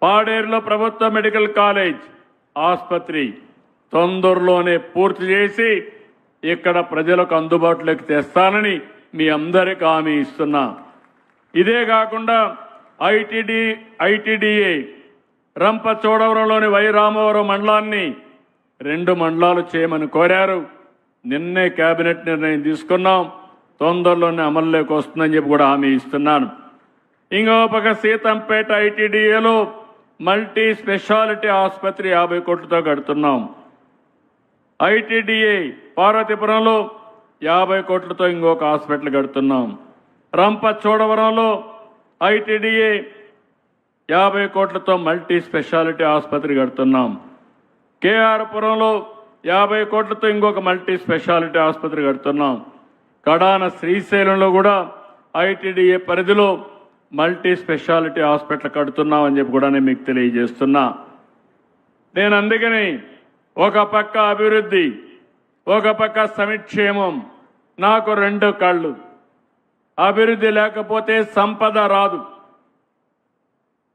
పాడేరులో ప్రభుత్వ medical college ఆసుపత్రి తొందరలోనే పూర్తి చేసి ఇక్కడ ప్రజలకు అందుబాటులోకి తెస్తానని మీ అందరికీ హామీ ఇస్తున్నా. ఇదే కాకుండా ఐటీడీఏ రంపచోడవరంలోని వై రామవరం మండలాన్ని 2 మండలాలు చేయమని కోరారు. నిన్నే కేబినెట్ నిర్ణయం తీసుకున్నాం. తొందరలోనే అమల్లోకి వస్తుందని చెప్పి కూడా హామీ ఇస్తున్నాను. ఇంకో పక్క సీతంపేట ఐటీడీఏలో మల్టీ స్పెషాలిటీ ఆసుపత్రి 50 కోట్లతో కడుతున్నాం. ఐటీడీఏ పార్వతీపురంలో 50 కోట్లతో ఇంకొక హాస్పిటల్ కడుతున్నాం. రంపచోడవరంలో ఐటీడీఏ 50 కోట్లతో మల్టీ స్పెషాలిటీ ఆసుపత్రి కడుతున్నాం. కేఆర్పురంలో 50 కోట్లతో ఇంకొక మల్టీ స్పెషాలిటీ ఆసుపత్రి కడుతున్నాం. కడాన శ్రీశైలంలో కూడా ఐటీడీఏ పరిధిలో మల్టీ స్పెషాలిటీ హాస్పిటల్ కడుతున్నామని చెప్పి కూడా నేను మీకు తెలియజేస్తున్నా. నేను అందుకని ఒక పక్క అభివృద్ధి, ఒక పక్క సంక్షేమం, నాకు 2 కళ్ళు. అభివృద్ధి లేకపోతే సంపద రాదు,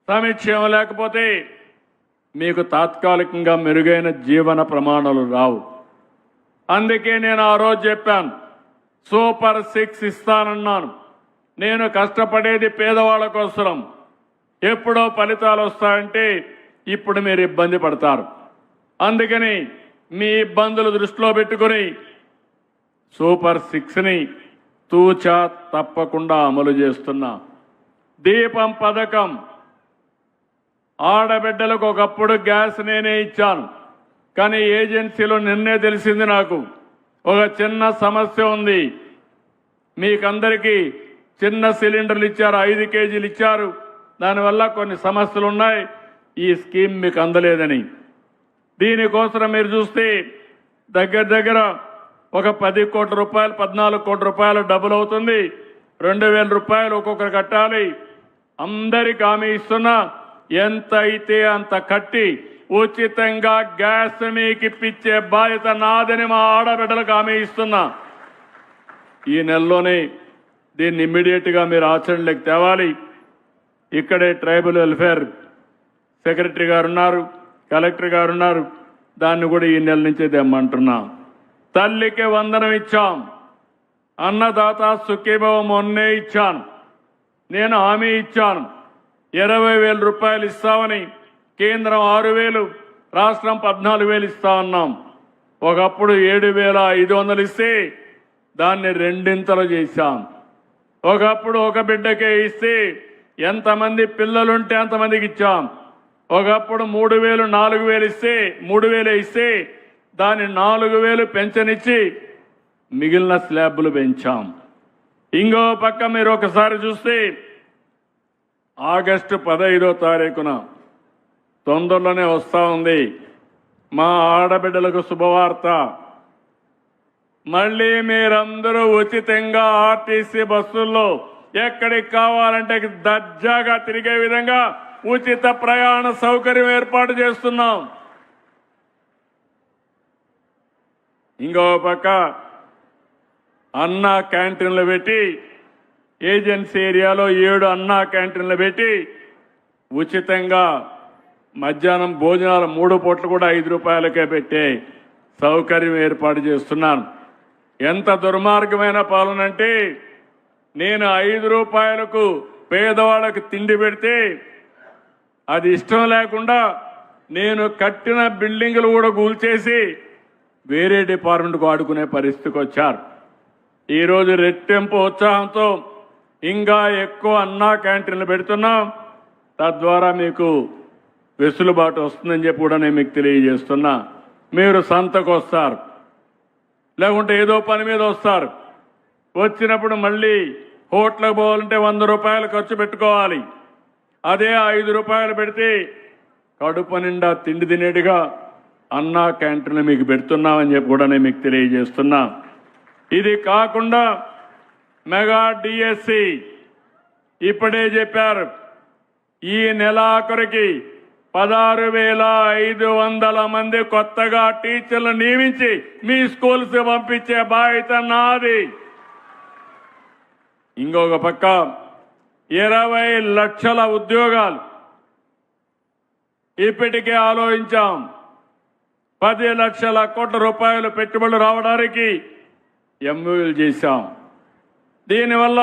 సంక్షేమం లేకపోతే మీకు తాత్కాలికంగా మెరుగైన జీవన ప్రమాణాలు రావు. అందుకే నేను ఆ రోజు చెప్పాను, సూపర్ 6 ఇస్తానన్నాను. నేను కష్టపడేది పేదవాళ్ళ కోసం. ఎప్పుడో ఫలితాలు వస్తాయంటే ఇప్పుడు మీరు ఇబ్బంది పడతారు. అందుకని మీ ఇబ్బందులు దృష్టిలో పెట్టుకుని సూపర్ 6ని తూచా తప్పకుండా అమలు చేస్తున్నా. దీపం పథకం, ఆడబిడ్డలకు ఒకప్పుడు గ్యాస్ నేనే ఇచ్చాను. కానీ ఏజెన్సీలో నిన్నే తెలిసింది నాకు ఒక చిన్న సమస్య ఉంది. మీకందరికీ చిన్న సిలిండర్లు ఇచ్చారు, 5 కేజీలు ఇచ్చారు. దానివల్ల కొన్ని సమస్యలు ఉన్నాయి. ఈ స్కీమ్ మీకు అందలేదని, దీనికోసం మీరు చూస్తే దగ్గర ఒక 10 కోట్ల రూపాయలు, 14 కోట్ల రూపాయలు డబ్బులు అవుతుంది. 2,000 రూపాయలు ఒక్కొక్కరు కట్టాలి. అందరికి హామీ ఇస్తున్నా, ఎంత అయితే అంత కట్టి ఉచితంగా గ్యాస్ మీకు ఇప్పించే బాధ్యత నాదని మా ఆడబిడ్డలకు హామీ ఇస్తున్నా. ఈ నెలలోనే దీన్ని ఇమ్మీడియట్గా మీరు ఆచరణలోకి తేవాలి. ఇక్కడే ట్రైబల్ వెల్ఫేర్ సెక్రటరీ గారు ఉన్నారు, కలెక్టర్ గారు ఉన్నారు. దాన్ని కూడా ఈ నెల నుంచే తెమ్మంటున్నా. తల్లికి వందనం ఇచ్చాం, అన్నదాత సుఖీభవ మొన్నే ఇచ్చాను. నేను హామీ ఇచ్చాను 20,000 రూపాయలు ఇస్తామని. కేంద్రం 6,000, రాష్ట్రం 14,000 ఇస్తా ఉన్నాం. ఒకప్పుడు 7,500 ఇస్తే దాన్ని 2 చేశాం. ఒకప్పుడు ఒక బిడ్డకే ఇస్తే ఎంతమంది పిల్లలుంటే అంతమందికి ఇచ్చాం. ఒకప్పుడు 3,000, 4,000 ఇస్తే 3,000 ఇస్తే దాన్ని 4,000 పెంచనిచ్చి మిగిలిన స్లాబ్లు పెంచాం. ఇంకో పక్క మీరు ఒకసారి చూస్తే ఆగస్టు 15వ తారీఖున తొందరలోనే వస్తా ఉంది మా ఆడబిడ్డలకు శుభవార్త. మళ్ళీ మీరందరూ ఉచితంగా ఆర్టీసీ బస్సుల్లో ఎక్కడికి కావాలంటే దర్జాగా తిరిగే విధంగా ఉచిత ప్రయాణ సౌకర్యం ఏర్పాటు చేస్తున్నాం. ఇంకో పక్క అన్నా క్యాంటీన్లు పెట్టి, ఏజెన్సీ ఏరియాలో 7 అన్నా క్యాంటీన్లు పెట్టి ఉచితంగా మధ్యాహ్నం భోజనాలు 3 పూటలు కూడా 5 రూపాయలకే పెట్టే సౌకర్యం ఏర్పాటు చేస్తున్నాను. ఎంత దుర్మార్గమైన పాలన అంటే, నేను 5 రూపాయలకు పేదవాళ్ళకు తిండి పెడితే అది ఇష్టం లేకుండా నేను కట్టిన బిల్డింగులు కూడా కూల్చేసి వేరే డిపార్ట్మెంట్కు ఆడుకునే పరిస్థితికి వచ్చారు. ఈరోజు రెట్టింపు ఉత్సాహంతో ఇంకా ఎక్కువ అన్నా క్యాంటీన్లు పెడుతున్నాం. తద్వారా మీకు వెసులుబాటు వస్తుందని చెప్పి కూడా నేను మీకు తెలియజేస్తున్నా. మీరు సంతకు వస్తారు, లేకుంటే ఏదో పని మీద వస్తారు. వచ్చినప్పుడు మళ్ళీ హోటల్కి పోవాలంటే 100 రూపాయలు ఖర్చు పెట్టుకోవాలి. అదే 5 రూపాయలు పెడితే కడుపు నిండా తిండి తినేట్టుగా అన్నా క్యాంటీన్లు మీకు పెడుతున్నామని చెప్పి కూడా నేను మీకు తెలియజేస్తున్నా. ఇది కాకుండా మెగా డిఎస్సి ఇప్పుడే చెప్పారు, ఈ నెలాఖరికి 16,500 మంది కొత్తగా టీచర్లు నియమించి మీ స్కూల్స్ పంపించే బాధ్యత నాది. ఇంకొక పక్క 20 లక్షల ఉద్యోగాలు ఇప్పటికే ఆలోచించాం. 10 లక్షల కోట్ల రూపాయలు పెట్టుబడులు రావడానికి ఎంఓయూలు చేశాం. దీనివల్ల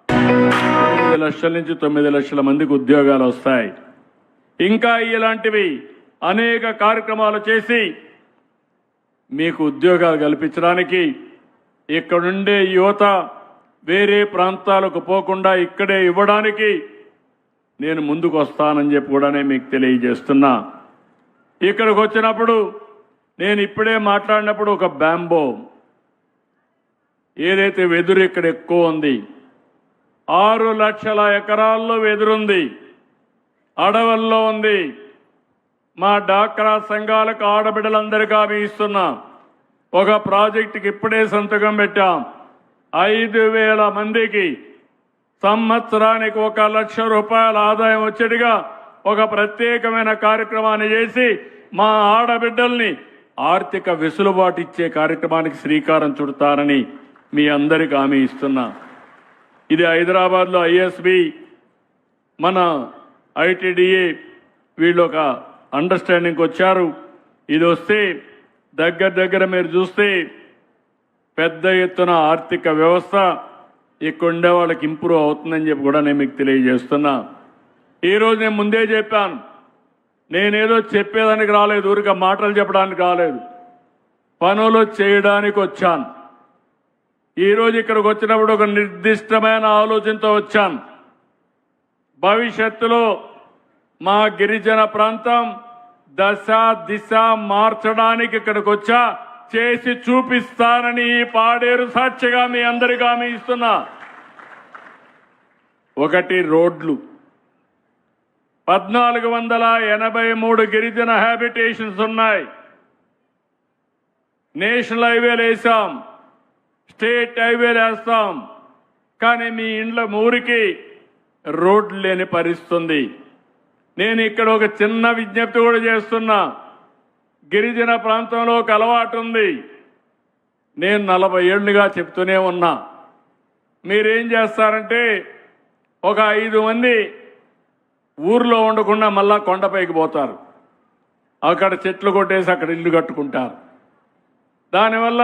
8 లక్షల నుంచి 9 లక్షల మందికి ఉద్యోగాలు వస్తాయి. ఇంకా ఇలాంటివి అనేక కార్యక్రమాలు చేసి మీకు ఉద్యోగాలు కల్పించడానికి ఇక్కడుండే యువత వేరే ప్రాంతాలకు పోకుండా ఇక్కడే ఇవ్వడానికి నేను ముందుకు వస్తానని చెప్పి కూడా మీకు తెలియజేస్తున్నా. ఇక్కడికి వచ్చినప్పుడు నేను ఇప్పుడే మాట్లాడినప్పుడు ఒక బ్యాంబో ఏదైతే వెదురు ఇక్కడ ఎక్కువ ఉంది, 6 లక్షల ఎకరాల్లో వెదురుంది, అడవుల్లో ఉంది. మా డాక్రా సంఘాలకు ఆడబిడ్డలందరికీ హామీ ఇస్తున్నా. ఒక ప్రాజెక్టుకి ఇప్పుడే సంతకం పెట్టాం. 5,000 మందికి సంవత్సరానికి 1 లక్ష రూపాయల ఆదాయం వచ్చేట్టుగా ఒక ప్రత్యేకమైన కార్యక్రమాన్ని చేసి మా ఆడబిడ్డల్ని ఆర్థిక వెసులుబాటు ఇచ్చే కార్యక్రమానికి శ్రీకారం చుడతారని మీ అందరికీ హామీ ఇస్తున్నా. ఇది హైదరాబాద్లో ఐఎస్బి, మన ఐటీడీఏ వీళ్ళు ఒక అండర్స్టాండింగ్కి వచ్చారు. ఇది వస్తే దగ్గర మీరు చూస్తే పెద్ద ఎత్తున ఆర్థిక వ్యవస్థ ఇక్కడ ఉండే వాళ్ళకి ఇంప్రూవ్ అవుతుందని చెప్పి కూడా నేను మీకు తెలియజేస్తున్నా. ఈరోజు నేను ముందే చెప్పాను, నేనేదో చెప్పేదానికి రాలేదు, ఊరిక మాటలు చెప్పడానికి రాలేదు, పనులు చేయడానికి వచ్చాను. ఈరోజు ఇక్కడికి వచ్చినప్పుడు ఒక నిర్దిష్టమైన ఆలోచనతో వచ్చాను. భవిష్యత్తులో మా గిరిజన ప్రాంతం దశ దిశ మార్చడానికి ఇక్కడికి వచ్చా, చేసి చూపిస్తానని ఈ పాడేరు సాక్షిగా మీ అందరికీ హామీ ఇస్తున్నా. ఒకటి, రోడ్లు. 1483 గిరిజన హ్యాబిటేషన్స్ ఉన్నాయి. నేషనల్ హైవేలు వేసాం, స్టేట్ హైవేలు వేస్తాం, కానీ మీ ఇండ్ల ఊరికి రోడ్లు లేని పరిస్థితి. నేను ఇక్కడ ఒక చిన్న విజ్ఞప్తి కూడా చేస్తున్నా. గిరిజన ప్రాంతంలో ఒక అలవాటు ఉంది, నేను 40 ఏళ్లుగా చెప్తూనే ఉన్నా. మీరేం చేస్తారంటే ఒక 5 మంది ఊర్లో ఉండకుండా మళ్ళా కొండపైకి పోతారు, అక్కడ చెట్లు కొట్టేసి అక్కడ ఇల్లు కట్టుకుంటారు. దానివల్ల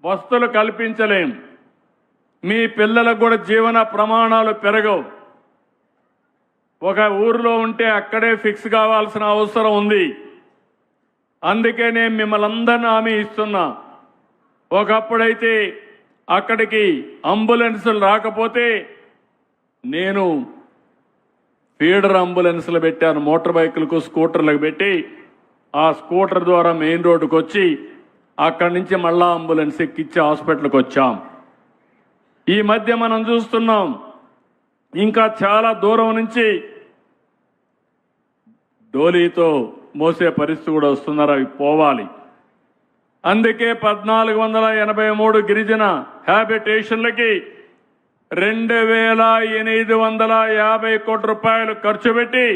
వసతులు కల్పించలేం, మీ పిల్లలకు కూడా జీవన ప్రమాణాలు పెరగవు. ఒక ఊరిలో ఉంటే అక్కడే ఫిక్స్ కావాల్సిన అవసరం ఉంది. అందుకే నేను మిమ్మల్ని అందరినీ హామీ ఇస్తున్నా. ఒకప్పుడైతే అక్కడికి అంబులెన్సులు రాకపోతే నేను ఫీడర్ అంబులెన్సులు పెట్టాను, మోటార్ బైకులకు స్కూటర్లకు పెట్టి ఆ స్కూటర్ ద్వారా మెయిన్ రోడ్డుకు వచ్చి అక్కడి నుంచి మళ్ళా అంబులెన్స్ ఎక్కించి హాస్పిటల్కి వచ్చాం. ఈ మధ్య మనం చూస్తున్నాం, ఇంకా చాలా దూరం నుంచి డోలీతో మోసే పరిస్థితి కూడా వస్తున్నారు, అవి పోవాలి. అందుకే 1483 గిరిజన హ్యాబిటేషన్లకి 2850 కోట్ల రూపాయలు ఖర్చు పెట్టి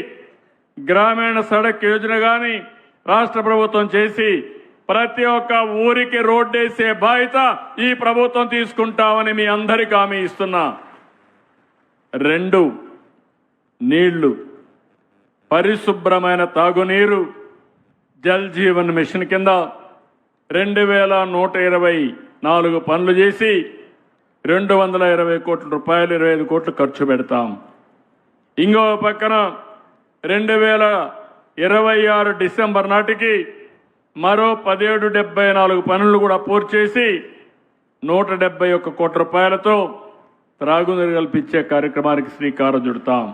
గ్రామీణ సడక్ యోజన కానీ రాష్ట్ర ప్రభుత్వం చేసి ప్రతి ఒక్క ఊరికి రోడ్డేసే బాధ్యత ఈ ప్రభుత్వం తీసుకుంటామని మీ అందరికీ హామీ ఇస్తున్నా. 2, నీళ్లు, పరిశుభ్రమైన తాగునీరు. జల్ జీవన్ మిషన్ కింద 2124 పనులు చేసి 220 కోట్ల రూపాయలు, 25 కోట్లు ఖర్చు పెడతాం. ఇంకో పక్కన 2026 డిసెంబర్ నాటికి మరో 1774 పనులు కూడా పూర్తి చేసి 171 కోట్ల రూపాయలతో త్రాగునీరు కల్పించే కార్యక్రమానికి శ్రీకారం చుడతాం.